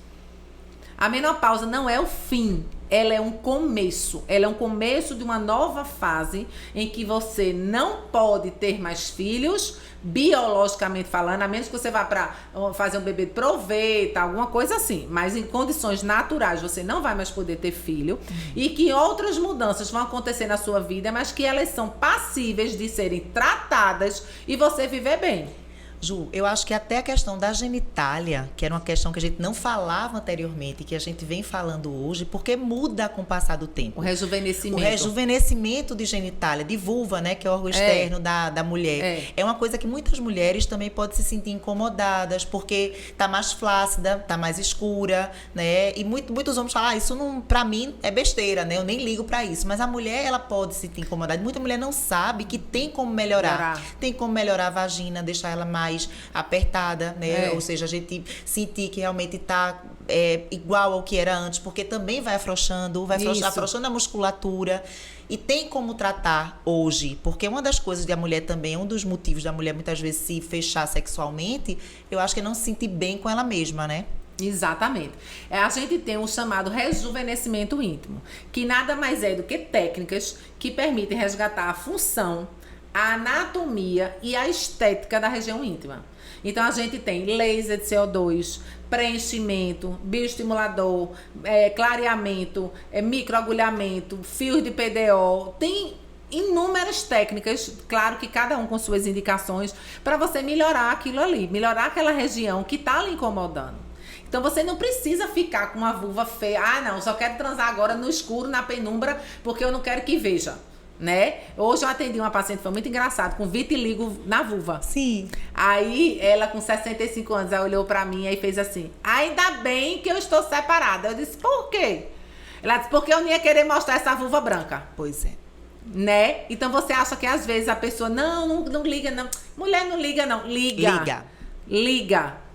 A menopausa não é o fim, ela é um começo. Ela é um começo de uma nova fase em que você não pode ter mais filhos, biologicamente falando, a menos que você vá para fazer um bebê de proveta, alguma coisa assim. Mas em condições naturais você não vai mais poder ter filho. E que outras mudanças vão acontecer na sua vida, mas que elas são passíveis de serem tratadas e você viver bem. Ju, eu acho que até a questão da genitália, que era uma questão que a gente não falava anteriormente, que a gente vem falando hoje, porque muda com o passar do tempo. O rejuvenescimento. O rejuvenescimento de genitália, de vulva, né, que é o órgão externo da mulher. É uma coisa que muitas mulheres também podem se sentir incomodadas, porque tá mais flácida, tá mais escura, né? E muitos homens falam, isso não, pra mim é besteira, né? Eu nem ligo pra isso. Mas a mulher, ela pode se sentir incomodada. Muita mulher não sabe que tem como melhorar. Tem como melhorar a vagina, deixar ela mais apertada, né? Ou seja, a gente sentir que realmente tá igual ao que era antes, porque também vai afrouxando a musculatura. E tem como tratar hoje, porque uma das coisas da mulher também, um dos motivos da mulher muitas vezes se fechar sexualmente, eu acho que é não se sentir bem com ela mesma, né? Exatamente. A gente tem o chamado rejuvenescimento íntimo, que nada mais é do que técnicas que permitem resgatar a função, a anatomia e a estética da região íntima. Então a gente tem laser de CO2, preenchimento, bioestimulador, clareamento, microagulhamento, fios de PDO, tem inúmeras técnicas, claro que cada um com suas indicações, para você melhorar aquilo ali, melhorar aquela região que está lhe incomodando. Então você não precisa ficar com uma vulva feia, não, só quero transar agora no escuro, na penumbra, porque eu não quero que veja. Né? Hoje eu atendi uma paciente, foi muito engraçado, com vitiligo na vulva. Sim. Aí ela com 65 anos, ela olhou pra mim e fez assim, ainda bem que eu estou separada. Eu disse, por quê? Ela disse, porque eu não ia querer mostrar essa vulva branca. Pois é. Né? Então você acha que às vezes a pessoa, não liga não. Mulher não liga não, liga.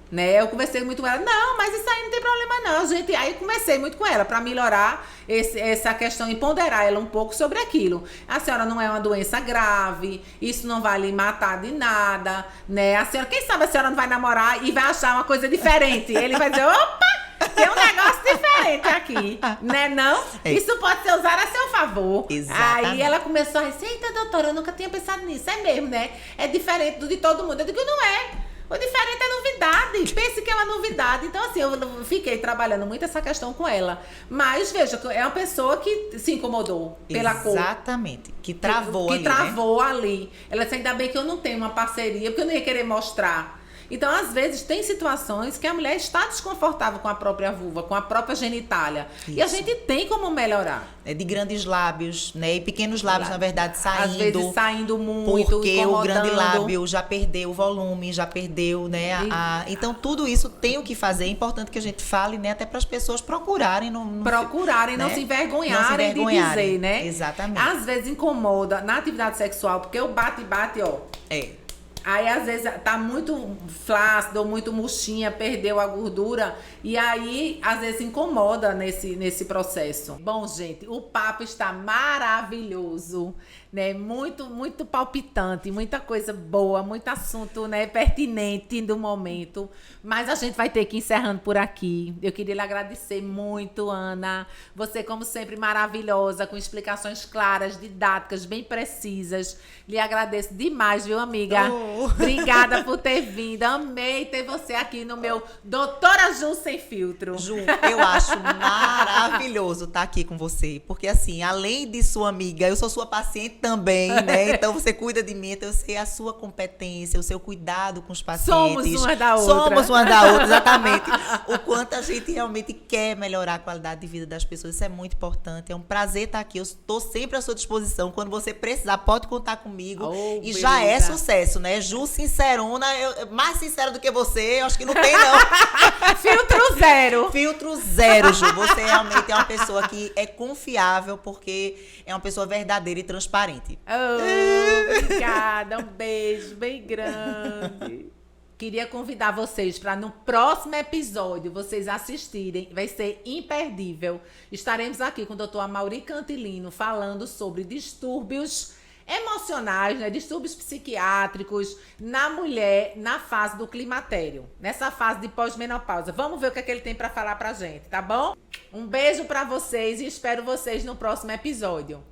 Né? Eu conversei muito com ela, não, mas isso aí não tem problema não, gente. Aí conversei muito com ela para melhorar essa questão e ponderar ela um pouco sobre aquilo. A senhora não é uma doença grave, isso não vai lhe matar de nada, né? A senhora, quem sabe a senhora não vai namorar e vai achar uma coisa diferente. Ele vai dizer, opa, tem um negócio diferente aqui, né? Não? Isso pode ser usado a seu favor. Exatamente. Aí ela começou a dizer, eita, doutora, eu nunca tinha pensado nisso. É mesmo, né? É diferente do de todo mundo. Eu digo, não é. O diferente é novidade. Pense que é uma novidade. Então, assim, eu fiquei trabalhando muito essa questão com ela. Mas, veja, é uma pessoa que se incomodou pela cor. Exatamente. Que travou ali, que travou ali. Ela disse, ainda bem que eu não tenho uma parceria, porque eu não ia querer mostrar. Então, às vezes, tem situações que a mulher está desconfortável com a própria vulva, com a própria genitália. Isso. E a gente tem como melhorar. É de grandes lábios, né? E pequenos lábios, na verdade, saindo. Às vezes saindo muito, porque o grande lábio já perdeu o volume, já perdeu, né? Então, tudo isso tem o que fazer. É importante que a gente fale, né? Até para as pessoas procurarem. Procurarem, né? Não se envergonharem de dizer, né? Exatamente. Às vezes incomoda na atividade sexual, porque o bate-bate, ó. Aí, às vezes, tá muito flácido ou muito murchinha, perdeu a gordura. E aí, às vezes, incomoda nesse processo. Bom, gente, o papo está maravilhoso, né? Muito, muito palpitante, muita coisa boa, muito assunto, né, pertinente do momento. Mas a gente vai ter que ir encerrando por aqui. Eu queria lhe agradecer muito, Ana. Você, como sempre, maravilhosa, com explicações claras, didáticas, bem precisas. Lhe agradeço demais, viu, amiga? Obrigada por ter vindo. Amei ter você aqui no meu Doutora Ju Sem Filtro. Ju, eu acho maravilhoso estar aqui com você. Porque, assim, além de sua amiga, eu sou sua paciente também, né? Então, você cuida de mim. Então, eu sei a sua competência, o seu cuidado com os pacientes. Somos uma da outra. Somos uma da outra, exatamente. O quanto a gente realmente quer melhorar a qualidade de vida das pessoas. Isso é muito importante. É um prazer estar aqui. Eu estou sempre à sua disposição. Quando você precisar, pode contar comigo. E beleza. Já é sucesso, né? Ju sincerona, mais sincera do que você, eu acho que não tem, não. Filtro zero. Filtro zero, Ju. Você realmente é uma pessoa que é confiável, porque é uma pessoa verdadeira e transparente. Obrigada. Um beijo bem grande. Queria convidar vocês para no próximo episódio vocês assistirem, vai ser imperdível. Estaremos aqui com o Dr. Amaury Cantilino falando sobre distúrbios emocionais, né, distúrbios psiquiátricos na mulher na fase do climatério, nessa fase de pós-menopausa. Vamos ver o que é que ele tem para falar pra gente, tá bom? Um beijo para vocês e espero vocês no próximo episódio.